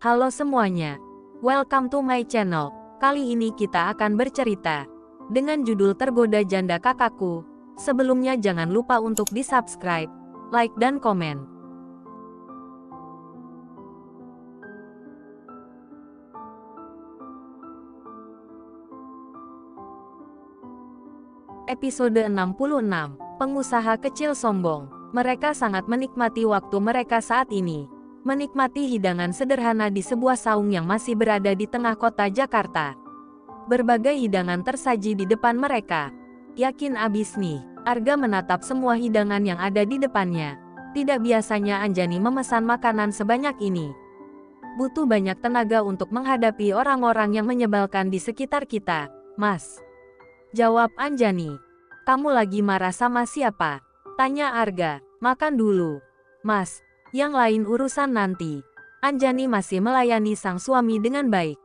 Halo semuanya, welcome to my channel. Kali ini kita akan bercerita dengan judul Tergoda Janda Kakakku. Sebelumnya jangan lupa untuk di-subscribe, like dan komen. Episode 66, Pengusaha Kecil Sombong. Mereka sangat menikmati waktu mereka saat ini. Menikmati hidangan sederhana di sebuah saung yang masih berada di tengah kota Jakarta. Berbagai hidangan tersaji di depan mereka. Yakin abis nih, Arga menatap semua hidangan yang ada di depannya. Tidak biasanya Anjani memesan makanan sebanyak ini. Butuh banyak tenaga untuk menghadapi orang-orang yang menyebalkan di sekitar kita, Mas. Jawab Anjani. Kamu lagi marah sama siapa? Tanya Arga. Makan dulu, Mas. Yang lain urusan nanti. Anjani masih melayani sang suami dengan baik.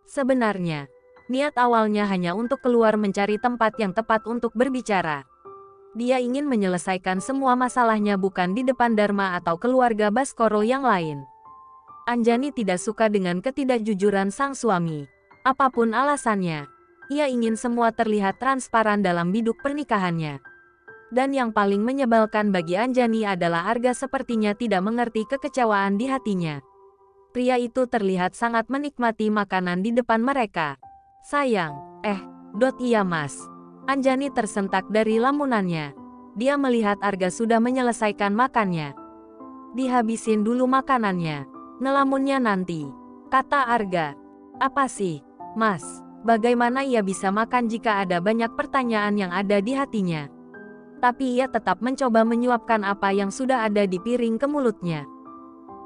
Sebenarnya, niat awalnya hanya untuk keluar mencari tempat yang tepat untuk berbicara. Dia ingin menyelesaikan semua masalahnya bukan di depan Dharma atau keluarga Baskoro yang lain. Anjani tidak suka dengan ketidakjujuran sang suami. Apapun alasannya, ia ingin semua terlihat transparan dalam biduk pernikahannya. Dan yang paling menyebalkan bagi Anjani adalah Arga sepertinya tidak mengerti kekecewaan di hatinya. Pria itu terlihat sangat menikmati makanan di depan mereka. Sayang, iya Mas. Anjani tersentak dari lamunannya. Dia melihat Arga sudah menyelesaikan makannya. Dihabisin dulu makanannya. Ngelamunnya nanti, kata Arga. Apa sih, Mas? Bagaimana ia bisa makan jika ada banyak pertanyaan yang ada di hatinya? Tapi ia tetap mencoba menyuapkan apa yang sudah ada di piring ke mulutnya.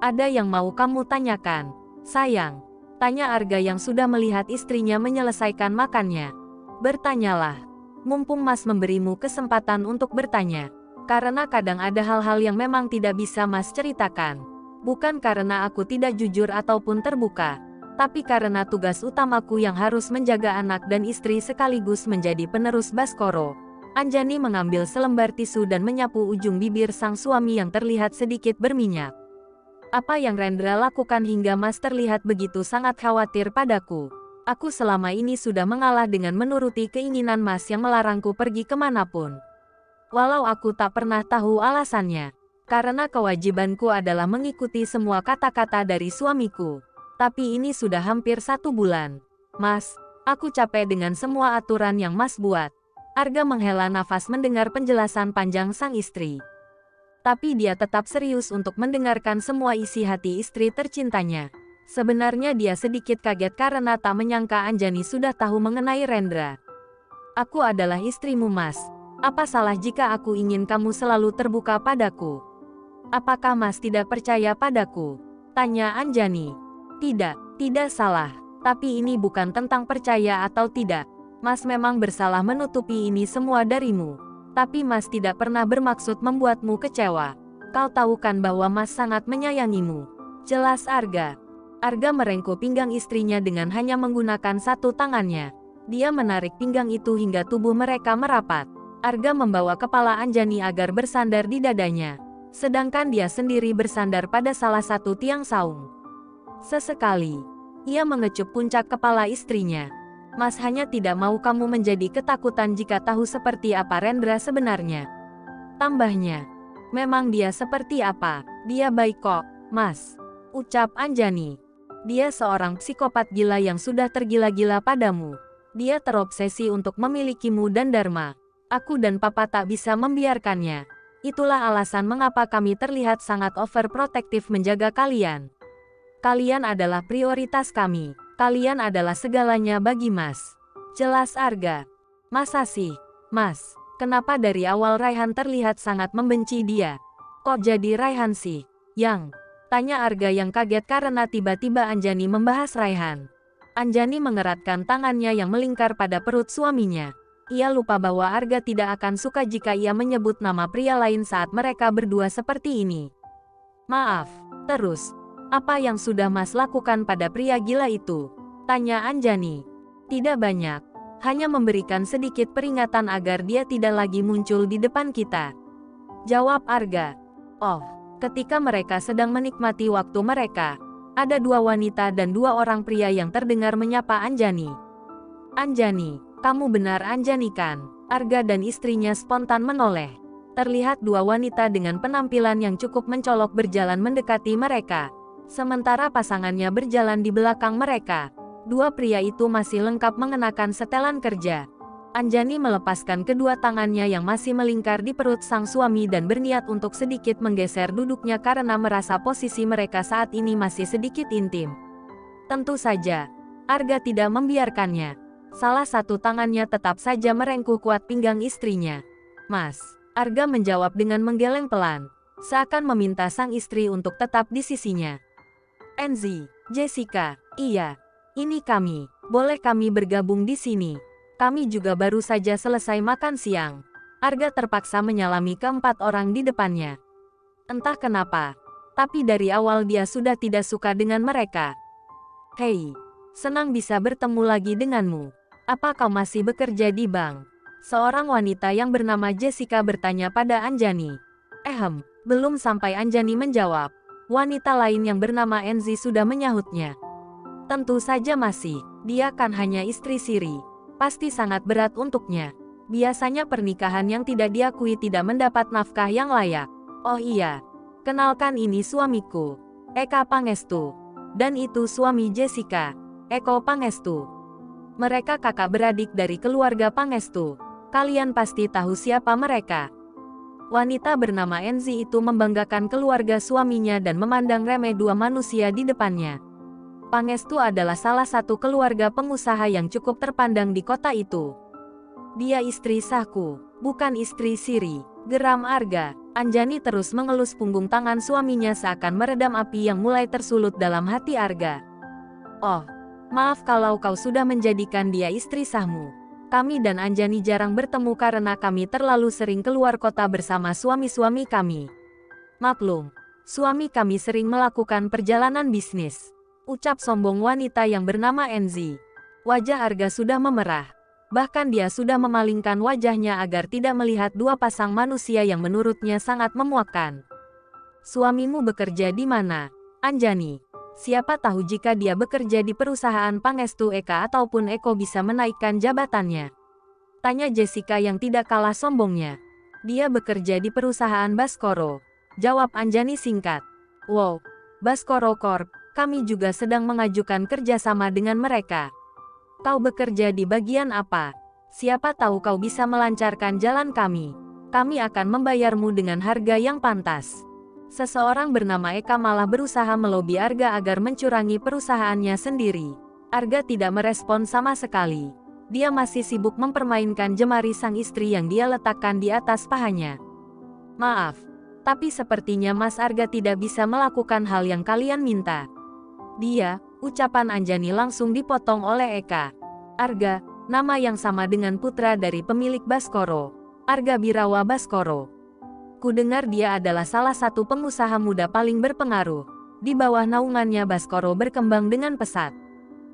Ada yang mau kamu tanyakan, sayang? Tanya Arga yang sudah melihat istrinya menyelesaikan makannya. Bertanyalah, mumpung Mas memberimu kesempatan untuk bertanya. Karena kadang ada hal-hal yang memang tidak bisa Mas ceritakan. Bukan karena aku tidak jujur ataupun terbuka, tapi karena tugas utamaku yang harus menjaga anak dan istri sekaligus menjadi penerus Baskoro. Anjani mengambil selembar tisu dan menyapu ujung bibir sang suami yang terlihat sedikit berminyak. Apa yang Rendra lakukan hingga Mas terlihat begitu sangat khawatir padaku? Aku selama ini sudah mengalah dengan menuruti keinginan Mas yang melarangku pergi kemanapun. Walau aku tak pernah tahu alasannya. Karena kewajibanku adalah mengikuti semua kata-kata dari suamiku. Tapi ini sudah hampir 1 bulan. Mas, aku capek dengan semua aturan yang Mas buat. Arga menghela nafas mendengar penjelasan panjang sang istri. Tapi dia tetap serius untuk mendengarkan semua isi hati istri tercintanya. Sebenarnya dia sedikit kaget karena tak menyangka Anjani sudah tahu mengenai Rendra. Aku adalah istrimu Mas. Apa salah jika aku ingin kamu selalu terbuka padaku? Apakah Mas tidak percaya padaku? Tanya Anjani. Tidak salah. Tapi ini bukan tentang percaya atau tidak. Mas memang bersalah menutupi ini semua darimu. Tapi Mas tidak pernah bermaksud membuatmu kecewa. Kau tahu kan bahwa Mas sangat menyayangimu. Jelas Arga. Arga merengkuh pinggang istrinya dengan hanya menggunakan satu tangannya. Dia menarik pinggang itu hingga tubuh mereka merapat. Arga membawa kepala Anjani agar bersandar di dadanya. Sedangkan dia sendiri bersandar pada salah satu tiang saung. Sesekali, ia mengecup puncak kepala istrinya. Mas hanya tidak mau kamu menjadi ketakutan jika tahu seperti apa Rendra sebenarnya. Tambahnya, memang dia seperti apa? Dia baik kok, Mas. Ucap Anjani. Dia seorang psikopat gila yang sudah tergila-gila padamu. Dia terobsesi untuk memilikimu dan Dharma. Aku dan Papa tak bisa membiarkannya. Itulah alasan mengapa kami terlihat sangat overprotective menjaga kalian. Kalian adalah prioritas kami. Kalian adalah segalanya bagi Mas. Jelas Arga. Masa sih, Mas? Kenapa dari awal Raihan terlihat sangat membenci dia? Kok jadi Raihan sih? Yang? Tanya Arga yang kaget karena tiba-tiba Anjani membahas Raihan. Anjani mengeratkan tangannya yang melingkar pada perut suaminya. Ia lupa bahwa Arga tidak akan suka jika ia menyebut nama pria lain saat mereka berdua seperti ini. Maaf, terus. Apa yang sudah Mas lakukan pada pria gila itu? Tanya Anjani. Tidak banyak. Hanya memberikan sedikit peringatan agar dia tidak lagi muncul di depan kita. Jawab Arga. Oh, ketika mereka sedang menikmati waktu mereka, ada 2 wanita dan 2 orang pria yang terdengar menyapa Anjani. Anjani, kamu benar Anjani kan? Arga dan istrinya spontan menoleh. Terlihat 2 wanita dengan penampilan yang cukup mencolok berjalan mendekati mereka. Sementara pasangannya berjalan di belakang mereka. 2 pria itu masih lengkap mengenakan setelan kerja. Anjani melepaskan kedua tangannya yang masih melingkar di perut sang suami dan berniat untuk sedikit menggeser duduknya karena merasa posisi mereka saat ini masih sedikit intim. Tentu saja, Arga tidak membiarkannya. Salah satu tangannya tetap saja merengkuh kuat pinggang istrinya. Mas, Arga menjawab dengan menggeleng pelan, seakan meminta sang istri untuk tetap di sisinya. Enzi, Jessica, iya, ini kami, boleh kami bergabung di sini? Kami juga baru saja selesai makan siang. Arga terpaksa menyalami ke-4 orang di depannya. Entah kenapa, tapi dari awal dia sudah tidak suka dengan mereka. Hei, senang bisa bertemu lagi denganmu. Apa kau masih bekerja di bank? Seorang wanita yang bernama Jessica bertanya pada Anjani. Belum sampai Anjani menjawab. Wanita lain yang bernama Enzi sudah menyahutnya. Tentu saja masih, dia kan hanya istri siri. Pasti sangat berat untuknya. Biasanya pernikahan yang tidak diakui tidak mendapat nafkah yang layak. Oh iya, kenalkan ini suamiku, Eka Pangestu. Dan itu suami Jessica, Eko Pangestu. Mereka kakak beradik dari keluarga Pangestu. Kalian pasti tahu siapa mereka. Wanita bernama Enzi itu membanggakan keluarga suaminya dan memandang remeh 2 manusia di depannya. Pangestu adalah salah satu keluarga pengusaha yang cukup terpandang di kota itu. Dia istri sahku, bukan istri siri, geram Arga. Anjani terus mengelus punggung tangan suaminya seakan meredam api yang mulai tersulut dalam hati Arga. Oh, maaf kalau kau sudah menjadikan dia istri sahmu. Kami dan Anjani jarang bertemu karena kami terlalu sering keluar kota bersama suami-suami kami. Maklum, suami kami sering melakukan perjalanan bisnis. Ucap sombong wanita yang bernama Enzi. Wajah Arga sudah memerah. Bahkan dia sudah memalingkan wajahnya agar tidak melihat 2 pasang manusia yang menurutnya sangat memuakkan. Suamimu bekerja di mana, Anjani? Siapa tahu jika dia bekerja di perusahaan Pangestu Eka ataupun Eko bisa menaikkan jabatannya. Tanya Jessica yang tidak kalah sombongnya. Dia bekerja di perusahaan Baskoro. Jawab Anjani singkat. Wow, Baskoro Corp. Kami juga sedang mengajukan kerjasama dengan mereka. Kau bekerja di bagian apa? Siapa tahu kau bisa melancarkan jalan kami. Kami akan membayarmu dengan harga yang pantas. Seseorang bernama Eka malah berusaha melobi Arga agar mencurangi perusahaannya sendiri. Arga tidak merespon sama sekali. Dia masih sibuk mempermainkan jemari sang istri yang dia letakkan di atas pahanya. Maaf, tapi sepertinya Mas Arga tidak bisa melakukan hal yang kalian minta. Dia, ucapan Anjani langsung dipotong oleh Eka. Arga, nama yang sama dengan putra dari pemilik Baskoro, Arga Birawa Baskoro. Kudengar dia adalah salah satu pengusaha muda paling berpengaruh. Di bawah naungannya Baskoro berkembang dengan pesat.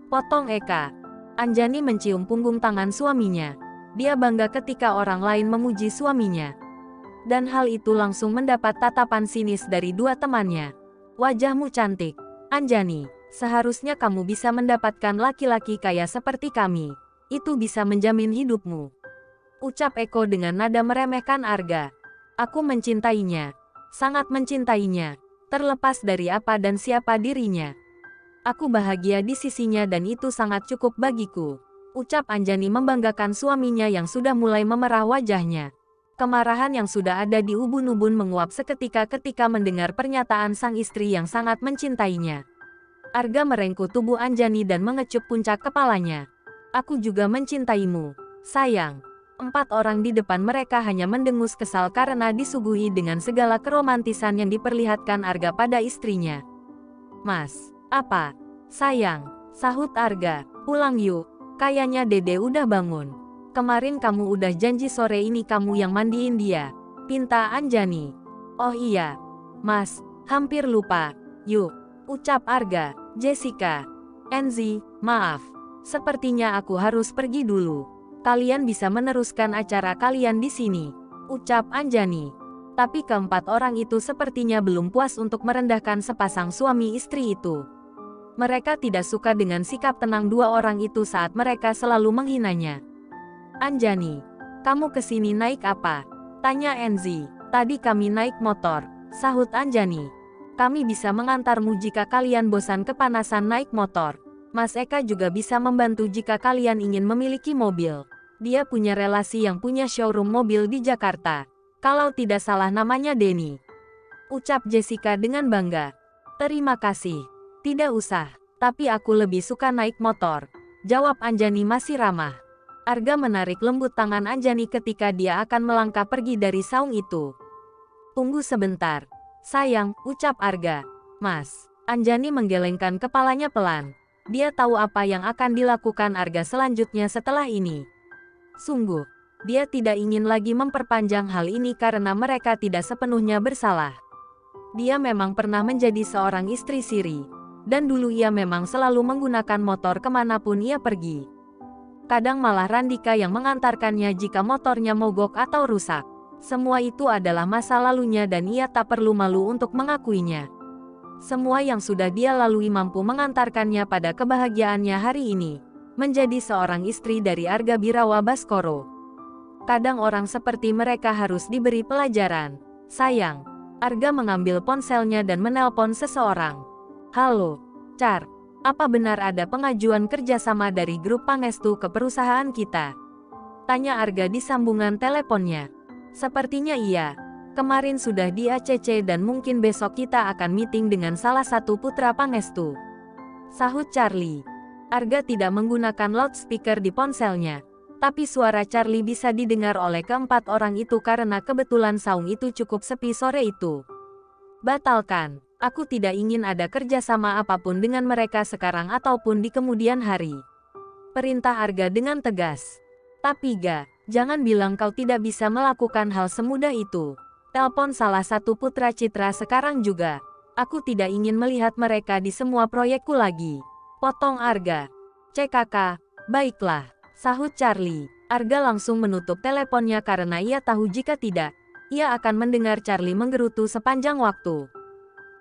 Potong Eka. Anjani mencium punggung tangan suaminya. Dia bangga ketika orang lain memuji suaminya. Dan hal itu langsung mendapat tatapan sinis dari 2 temannya. Wajahmu cantik, Anjani. Seharusnya kamu bisa mendapatkan laki-laki kaya seperti kami. Itu bisa menjamin hidupmu. Ucap Eko dengan nada meremehkan Arga. Aku mencintainya. Sangat mencintainya. Terlepas dari apa dan siapa dirinya. Aku bahagia di sisinya dan itu sangat cukup bagiku. Ucap Anjani membanggakan suaminya yang sudah mulai memerah wajahnya. Kemarahan yang sudah ada di ubun-ubun menguap seketika ketika mendengar pernyataan sang istri yang sangat mencintainya. Arga merengkuh tubuh Anjani dan mengecup puncak kepalanya. Aku juga mencintaimu, sayang. 4 orang di depan mereka hanya mendengus kesal karena disuguhi dengan segala keromantisan yang diperlihatkan Arga pada istrinya. Mas, apa? Sayang, sahut Arga, pulang yuk, kayaknya Dede udah bangun. Kemarin kamu udah janji sore ini kamu yang mandiin dia, pinta Anjani. Oh iya, Mas, hampir lupa, yuk. Ucap Arga. Jessica, Enzi, maaf. Sepertinya aku harus pergi dulu. Kalian bisa meneruskan acara kalian di sini. Ucap Anjani. Tapi ke-4 orang itu sepertinya belum puas untuk merendahkan sepasang suami istri itu. Mereka tidak suka dengan sikap tenang dua orang itu saat mereka selalu menghinanya. Anjani, kamu kesini naik apa? Tanya Enzi. Tadi kami naik motor, sahut Anjani. Kami bisa mengantarmu jika kalian bosan kepanasan naik motor. Mas Eka juga bisa membantu jika kalian ingin memiliki mobil. Dia punya relasi yang punya showroom mobil di Jakarta. Kalau tidak salah namanya Denny. Ucap Jessica dengan bangga. Terima kasih. Tidak usah, tapi aku lebih suka naik motor. Jawab Anjani masih ramah. Arga menarik lembut tangan Anjani ketika dia akan melangkah pergi dari saung itu. Tunggu sebentar. Sayang, ucap Arga. Mas. Anjani menggelengkan kepalanya pelan. Dia tahu apa yang akan dilakukan Arga selanjutnya setelah ini. Sungguh, dia tidak ingin lagi memperpanjang hal ini karena mereka tidak sepenuhnya bersalah. Dia memang pernah menjadi seorang istri siri. Dan dulu ia memang selalu menggunakan motor kemanapun ia pergi. Kadang malah Randika yang mengantarkannya jika motornya mogok atau rusak. Semua itu adalah masa lalunya dan ia tak perlu malu untuk mengakuinya. Semua yang sudah dia lalui mampu mengantarkannya pada kebahagiaannya hari ini. Menjadi seorang istri dari Arga Birawa Baskoro. Kadang orang seperti mereka harus diberi pelajaran. Sayang. Arga mengambil ponselnya dan menelpon seseorang. Halo, Char. Apa benar ada pengajuan kerjasama dari grup Pangestu ke perusahaan kita? Tanya Arga di sambungan teleponnya. Sepertinya iya. Kemarin sudah di ACC dan mungkin besok kita akan meeting dengan salah satu putra Pangestu. Sahut Charlie. Arga tidak menggunakan loudspeaker di ponselnya. Tapi suara Charlie bisa didengar oleh keempat orang itu karena kebetulan saung itu cukup sepi sore itu. Batalkan. Aku tidak ingin ada kerjasama apapun dengan mereka sekarang ataupun di kemudian hari. Perintah Arga dengan tegas. Tapi Ga, jangan bilang kau tidak bisa melakukan hal semudah itu. Telepon salah satu putra Citra sekarang juga. Aku tidak ingin melihat mereka di semua proyekku lagi. Potong Arga. CKK, baiklah, sahut Charlie. Arga langsung menutup teleponnya karena ia tahu jika tidak, ia akan mendengar Charlie menggerutu sepanjang waktu.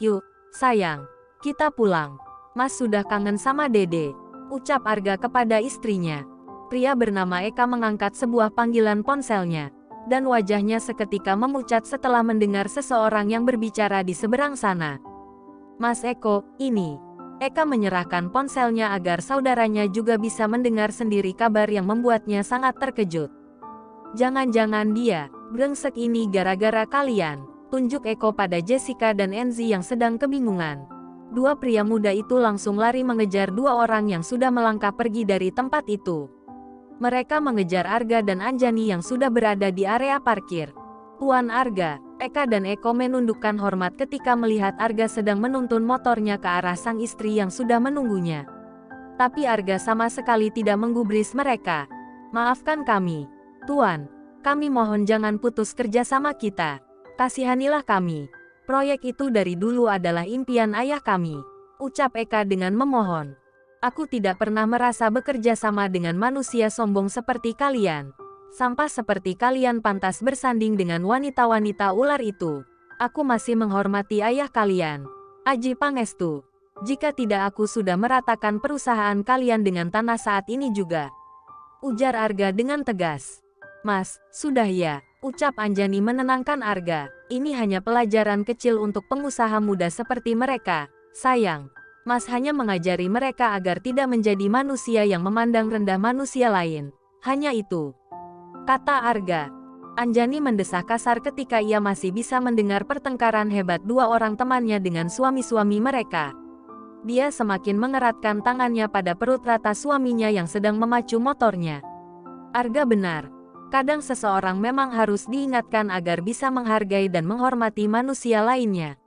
Yuk, sayang, kita pulang. Mas sudah kangen sama Dede, ucap Arga kepada istrinya. Pria bernama Eka mengangkat sebuah panggilan ponselnya, dan wajahnya seketika memucat setelah mendengar seseorang yang berbicara di seberang sana. Mas Eko, ini. Eka menyerahkan ponselnya agar saudaranya juga bisa mendengar sendiri kabar yang membuatnya sangat terkejut. Jangan-jangan dia, brengsek ini gara-gara kalian. Tunjuk Eko pada Jessica dan Enzi yang sedang kebingungan. Dua pria muda itu langsung lari mengejar dua orang yang sudah melangkah pergi dari tempat itu. Mereka mengejar Arga dan Anjani yang sudah berada di area parkir. Tuan Arga, Eka dan Eko menundukkan hormat ketika melihat Arga sedang menuntun motornya ke arah sang istri yang sudah menunggunya. Tapi Arga sama sekali tidak menggubris mereka. Maafkan kami, Tuan. Kami mohon jangan putus kerjasama kita. Kasihanilah kami. Proyek itu dari dulu adalah impian ayah kami. Ucap Eka dengan memohon. Aku tidak pernah merasa bekerja sama dengan manusia sombong seperti kalian. Sampah seperti kalian pantas bersanding dengan wanita-wanita ular itu. Aku masih menghormati ayah kalian, Aji Pangestu. Jika tidak aku sudah meratakan perusahaan kalian dengan tanah saat ini juga. Ujar Arga dengan tegas. Mas, sudah ya. Ucap Anjani menenangkan Arga. Ini hanya pelajaran kecil untuk pengusaha muda seperti mereka. Sayang, Mas hanya mengajari mereka agar tidak menjadi manusia yang memandang rendah manusia lain. Hanya itu. Kata Arga. Anjani mendesah kasar ketika ia masih bisa mendengar pertengkaran hebat dua orang temannya dengan suami-suami mereka. Dia semakin mengeratkan tangannya pada perut rata suaminya yang sedang memacu motornya. Arga benar. Kadang seseorang memang harus diingatkan agar bisa menghargai dan menghormati manusia lainnya.